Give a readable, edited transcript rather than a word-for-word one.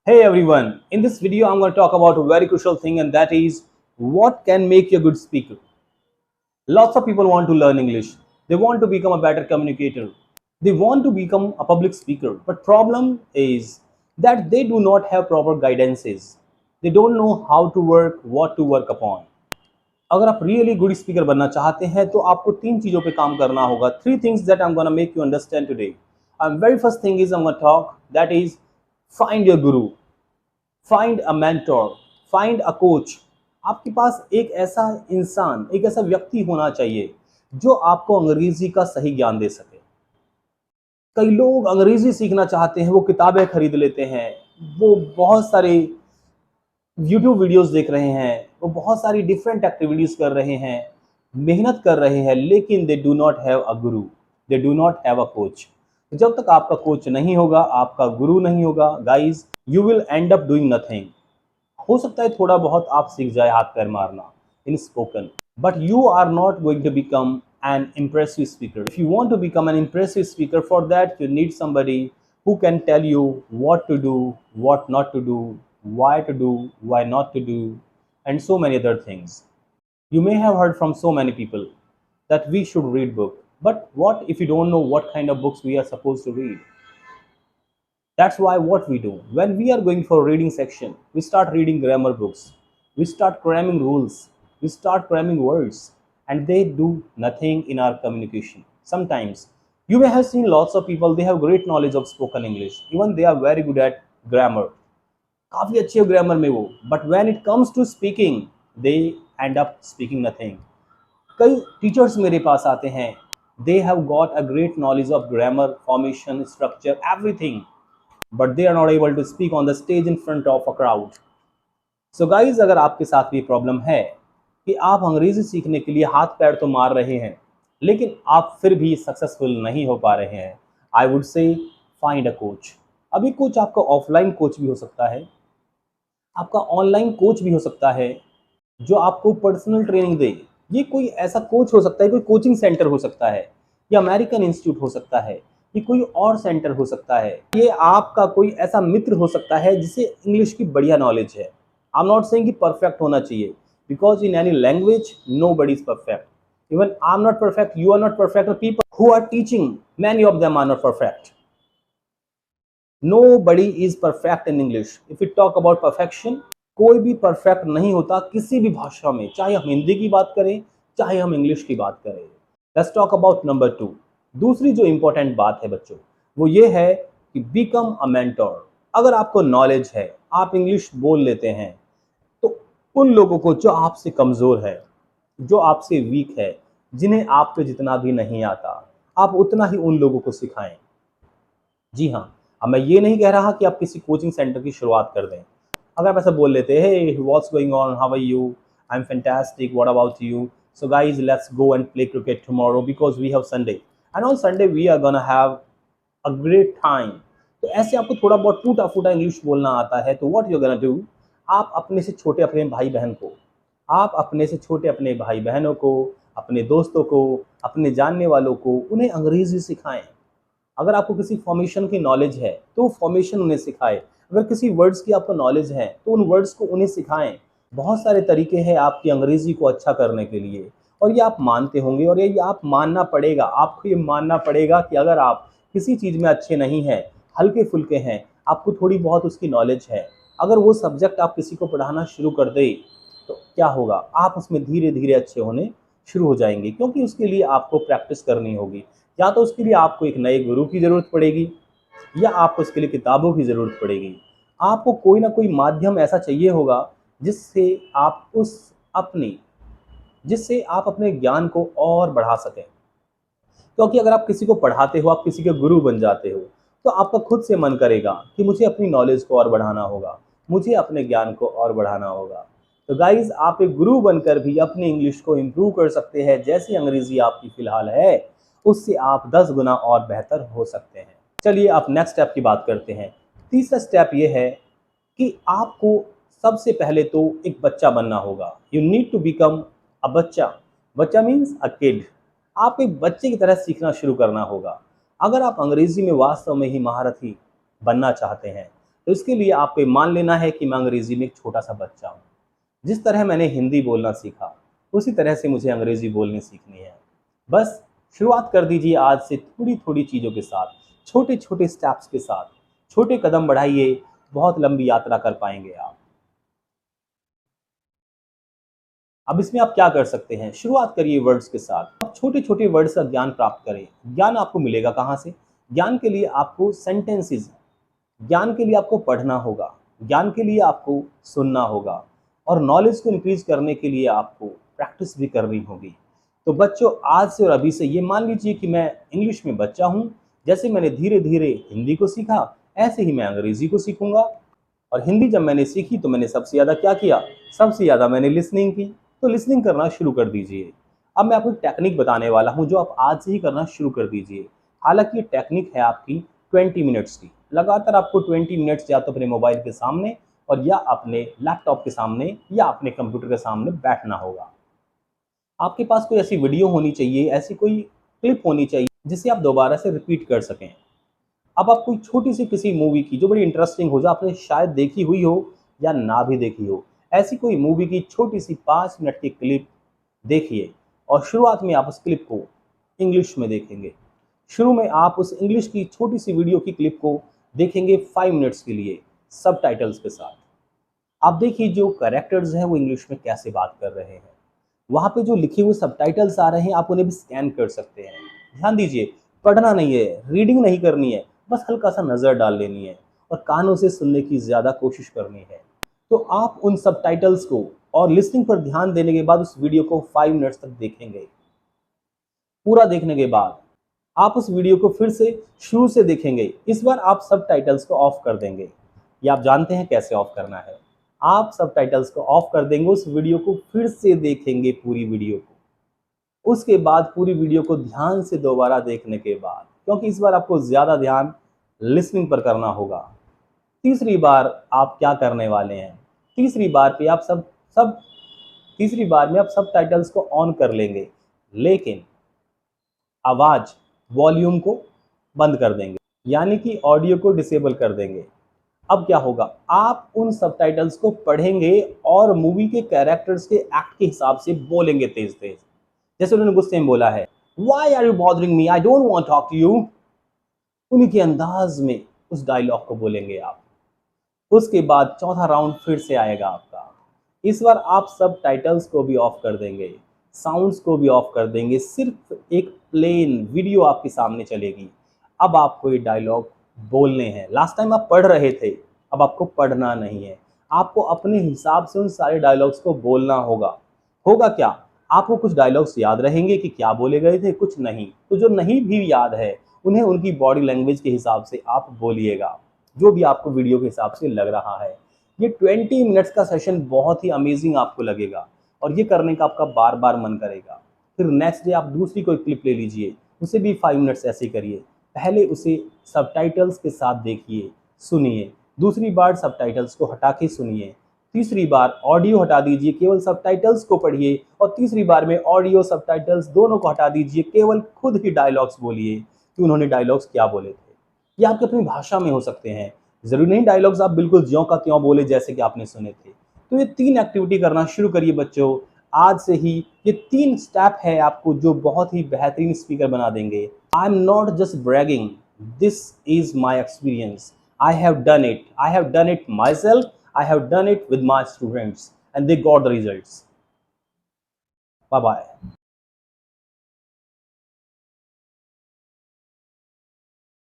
Hey everyone, in this video I'm going to talk about a very crucial thing, and that is what can make you a good speaker. Lots of people want to learn English. They want to become a better communicator. They want to become a public speaker. But problem is that they do not have proper guidances. They don't know how to work, what to work upon. अगर आप really good speaker बनना चाहते हैं तो आपको तीन चीज़ों पे काम करना होगा. Three things that I am gonna make you understand today. Very first thing is I am gonna talk that is find your guru. Find a mentor, find a coach. आपके पास एक ऐसा इंसान, एक ऐसा व्यक्ति होना चाहिए जो आपको अंग्रेजी का सही ज्ञान दे सके. कई लोग अंग्रेजी सीखना चाहते हैं, वो किताबें खरीद लेते हैं, वो बहुत सारे यूट्यूब वीडियोस देख रहे हैं, वो बहुत सारी डिफरेंट एक्टिविटीज कर रहे हैं, मेहनत कर रहे हैं, लेकिन they do not have a guru, they do not have a coach. जब तक आपका कोच नहीं होगा, आपका गुरु नहीं होगा, guys, you will and up doing nothing. हो सकता है थोड़ा बहुत आप सीख जाए हाथ पैर मारना in spoken, but you are not going to become an impressive speaker. If you want to become an impressive speaker, for that you need somebody who can tell you what to do, what not to do, why to do, why not to do, and so many other things. You may have heard from so many people that we should read book, but what if you don't know what kind of books we are supposed to read? That's why what we do, when we are going for reading section, we start reading grammar books, we start cramming rules, we start cramming words, and they do nothing in our communication. Sometimes you may have seen lots of people, they have great knowledge of spoken English, even they are very good at grammar, काफ़ी अच्छे हो grammar में वो, but when it comes to speaking they end up speaking nothing. कई teachers मेरे पास आते हैं, they have got a great knowledge of grammar, formation, structure, everything, but they are not able to speak on the stage in front of a crowd. So guys, अगर आपके साथ भी problem है कि आप अंग्रेजी सीखने के लिए हाथ पैर तो मार रहे हैं, लेकिन आप फिर भी सक्सेसफुल नहीं हो पा रहे हैं, I would say find a coach. अभी कोच आपका ऑफलाइन कोच भी हो सकता है, आपका ऑनलाइन कोच भी हो सकता है, जो आपको पर्सनल ट्रेनिंग दे. ये कोई ऐसा कोच हो सकता है, कोई कोचिंग सेंटर हो सकता है, या अमेरिकन इंस्टीट्यूट हो सकता है, ये कोई और सेंटर हो सकता है, ये आपका कोई ऐसा मित्र हो सकता है जिसे इंग्लिश की बढ़िया नॉलेज है. आई एम नॉट सेइंग कि परफेक्ट होना चाहिए, because in any language nobody is perfect. Even I am not perfect, you are not perfect, people who are teaching, many of them are not perfect. Nobody is perfect in English. If we talk about perfection, कोई भी perfect नहीं होता किसी भी भाषा में, चाहे हम हिंदी की बात करें, चाहे हम इंग्लिश की बात करें. Let's talk about number 2. दूसरी जो इंपॉर्टेंट बात है बच्चों, वो ये है कि बिकम अ मेंटर. अगर आपको नॉलेज है, आप इंग्लिश बोल लेते हैं, तो उन लोगों को जो आपसे कमज़ोर है, जो आपसे वीक है, जिन्हें आप पे जितना भी नहीं आता, आप उतना ही उन लोगों को सिखाएं. जी हाँ, अब मैं ये नहीं कह रहा कि आप किसी कोचिंग सेंटर की शुरुआत कर दें. अगर आप ऐसा बोल लेते हैं, hey what's going on, how are you, I am fantastic, what about you, so guys let's go and play cricket tomorrow because we have Sunday, and on Sunday we are gonna have a great time. तो ऐसे आपको थोड़ा बहुत टूटा फूटा English बोलना आता है, तो व्हाट यू गोना डू, आप अपने से छोटे अपने भाई बहन को, आप अपने से छोटे अपने भाई बहनों को, अपने दोस्तों को, अपने जानने वालों को, उन्हें अंग्रेजी सिखाएं. अगर आपको किसी फॉर्मेशन की नॉलेज है तो फॉर्मेशन उन्हें सिखाएं. अगर किसी वर्ड्स की आपको नॉलेज है तो उन वर्ड्स को उन्हें सिखाएं. बहुत सारे तरीके हैं आपकी अंग्रेजी को अच्छा करने के लिए, और ये आप मानते होंगे, और ये आप मानना पड़ेगा, आपको ये मानना पड़ेगा कि अगर आप किसी चीज़ में अच्छे नहीं हैं, हल्के फुल्के हैं, आपको थोड़ी बहुत उसकी नॉलेज है, अगर वो सब्जेक्ट आप किसी को पढ़ाना शुरू कर दे तो क्या होगा, आप उसमें धीरे धीरे अच्छे होने शुरू हो जाएंगे, क्योंकि उसके लिए आपको प्रैक्टिस करनी होगी. या तो उसके लिए आपको एक नए गुरु की ज़रूरत पड़ेगी, या आपको इसके लिए किताबों की ज़रूरत पड़ेगी. आपको कोई ना कोई माध्यम ऐसा चाहिए होगा जिससे आप जिससे आप अपने ज्ञान को और बढ़ा सकें. क्योंकि अगर आप किसी को पढ़ाते हो, आप किसी के गुरु बन जाते हो, तो आपका खुद से मन करेगा कि मुझे अपनी नॉलेज को और बढ़ाना होगा, मुझे अपने ज्ञान को और बढ़ाना होगा. तो गाइज़, आप एक गुरु बनकर भी अपनी इंग्लिश को इम्प्रूव कर सकते हैं. जैसी अंग्रेज़ी आपकी फ़िलहाल है, उससे आप 10 गुना और बेहतर हो सकते हैं. चलिए अब नेक्स्ट स्टेप की बात करते हैं. तीसरा स्टेप ये है कि आपको सबसे पहले तो एक बच्चा बनना होगा. You need to become a bachcha. बच्चा मीन्स अ किड. आपको एक बच्चे की तरह सीखना शुरू करना होगा. अगर आप अंग्रेज़ी में वास्तव में ही महारथी बनना चाहते हैं, तो इसके लिए आपको ये मान लेना है कि मैं अंग्रेजी में एक छोटा सा बच्चा हूँ। जिस तरह मैंने हिंदी बोलना सीखा, उसी तरह से मुझे अंग्रेजी बोलनी सीखनी है। बस शुरुआत कर दीजिए आज से थोड़ी थोड़ी चीज़ों के साथ, छोटे छोटे स्टेप्स के साथ। छोटे कदम बढ़ाइए, बहुत लंबी यात्रा कर पाएंगे आप। अब इसमें आप क्या कर सकते हैं, शुरुआत करिए वर्ड्स के साथ। आप छोटे छोटे वर्ड्स का ज्ञान प्राप्त करें। ज्ञान आपको मिलेगा कहाँ से? ज्ञान के लिए आपको सेंटेंसेस, ज्ञान के लिए आपको पढ़ना होगा, ज्ञान के लिए आपको सुनना होगा, और नॉलेज को इंक्रीज करने के लिए आपको प्रैक्टिस भी करनी होगी। तो बच्चों, आज से और अभी से ये मान लीजिए कि मैं इंग्लिश में बच्चा हूँ। जैसे मैंने धीरे धीरे हिंदी को सीखा, ऐसे ही मैं अंग्रेजी को सीखूंगा। और हिंदी जब मैंने सीखी तो मैंने सबसे ज़्यादा क्या किया? सबसे ज़्यादा मैंने लिसनिंग की। तो लिसनिंग करना शुरू कर दीजिए। अब मैं आपको एक टेक्निक बताने वाला हूँ जो आप आज से ही करना शुरू कर दीजिए। हालांकि ये टेक्निक है आपकी 20 मिनट्स की। लगातार आपको 20 मिनट्स या तो अपने मोबाइल के सामने और या अपने लैपटॉप के सामने या अपने कंप्यूटर के सामने बैठना होगा। आपके पास कोई ऐसी वीडियो होनी चाहिए, ऐसी कोई क्लिप होनी चाहिए जिसे आप दोबारा से रिपीट कर सकें। अब आप कोई छोटी सी किसी मूवी की जो बड़ी इंटरेस्टिंग हो, जो आपने शायद देखी हुई हो या ना भी देखी हो, ऐसी कोई मूवी की छोटी सी 5 मिनट की क्लिप देखिए। और शुरुआत में आप उस क्लिप को इंग्लिश में देखेंगे। शुरू में आप उस इंग्लिश की छोटी सी वीडियो की क्लिप को देखेंगे 5 मिनट्स के लिए सब टाइटल्स के साथ। आप देखिए जो कैरेक्टर्स हैं वो इंग्लिश में कैसे बात कर रहे हैं। वहाँ पे जो लिखे हुए सबटाइटल्स आ रहे हैं, आप उन्हें भी स्कैन कर सकते हैं। ध्यान दीजिए, पढ़ना नहीं है, रीडिंग नहीं करनी है, बस हल्का सा नज़र डाल लेनी है और कानों से सुनने की ज़्यादा कोशिश करनी है। तो आप उन सबटाइटल्स को और लिसनिंग पर ध्यान देने के बाद उस वीडियो को 5 मिनट्स तक देखेंगे। पूरा देखने के बाद आप उस वीडियो को फिर से शुरू से देखेंगे। इस बार आप सबटाइटल्स को ऑफ कर देंगे। ये आप जानते हैं कैसे ऑफ करना है। आप सबटाइटल्स को ऑफ कर देंगे, उस वीडियो को फिर से देखेंगे पूरी वीडियो को। उसके बाद पूरी वीडियो को ध्यान से दोबारा देखने के बाद, क्योंकि इस बार आपको ज़्यादा ध्यान लिसनिंग पर करना होगा, तीसरी बार आप क्या करने वाले हैं? तीसरी बार पे आप सब सब तीसरी बार में आप सबटाइटल्स को ऑन कर लेंगे, लेकिन आवाज़ वॉल्यूम को बंद कर देंगे, यानी कि ऑडियो को डिसेबल कर देंगे। अब क्या होगा? आप उन सबटाइटल्स को पढ़ेंगे और मूवी के कैरेक्टर्स के एक्ट के हिसाब से बोलेंगे तेज तेज। जैसे उन्होंने गुस्से में बोला है, Why are you bothering me? I don't want to talk to you. उन्हीं के अंदाज में उस डायलॉग को बोलेंगे आप। उसके बाद चौथा राउंड फिर से आएगा आपका। इस बार आप सब टाइटल्स को भी ऑफ कर देंगे, साउंड्स को भी ऑफ कर देंगे, सिर्फ एक प्लेन वीडियो आपके सामने चलेगी। अब आपको ये डायलॉग बोलने हैं। लास्ट टाइम आप पढ़ रहे थे, अब आपको पढ़ना नहीं है। आपको अपने हिसाब से उन सारे डायलॉग्स को बोलना होगा। होगा क्या? आपको कुछ डायलॉग्स याद रहेंगे कि क्या बोले गए थे, कुछ नहीं। तो जो नहीं भी याद है, उन्हें उनकी बॉडी लैंग्वेज के हिसाब से आप बोलिएगा, जो भी आपको वीडियो के हिसाब से लग रहा है। ये 20 मिनट्स का सेशन बहुत ही अमेजिंग आपको लगेगा और ये करने का आपका बार बार मन करेगा। फिर नेक्स्ट डे आप दूसरी कोई क्लिप ले लीजिए, उसे भी 5 मिनट्स ऐसे करिए। पहले उसे सबटाइटल्स के साथ देखिए, सुनिए। दूसरी बार सबटाइटल्स को हटा के सुनिए। तीसरी बार ऑडियो हटा दीजिए, केवल सबटाइटल्स को पढ़िए। और तीसरी बार में ऑडियो सबटाइटल्स दोनों को हटा दीजिए, केवल खुद ही डायलॉग्स बोलिए कि उन्होंने डायलॉग्स क्या बोले थे। ये आपकी अपनी भाषा में हो सकते हैं, ज़रूरी नहीं डायलॉग्स आप बिल्कुल ज्यों का त्यों बोले जैसे कि आपने सुने थे। तो ये 3 एक्टिविटी करना शुरू करिए बच्चों, आज से ही। ये 3 स्टेप है आपको जो बहुत ही बेहतरीन स्पीकर बना देंगे। आई am not just bragging, this is my experience. I have done it. I have done it myself. I have done it with my students and they got the results. Bye bye.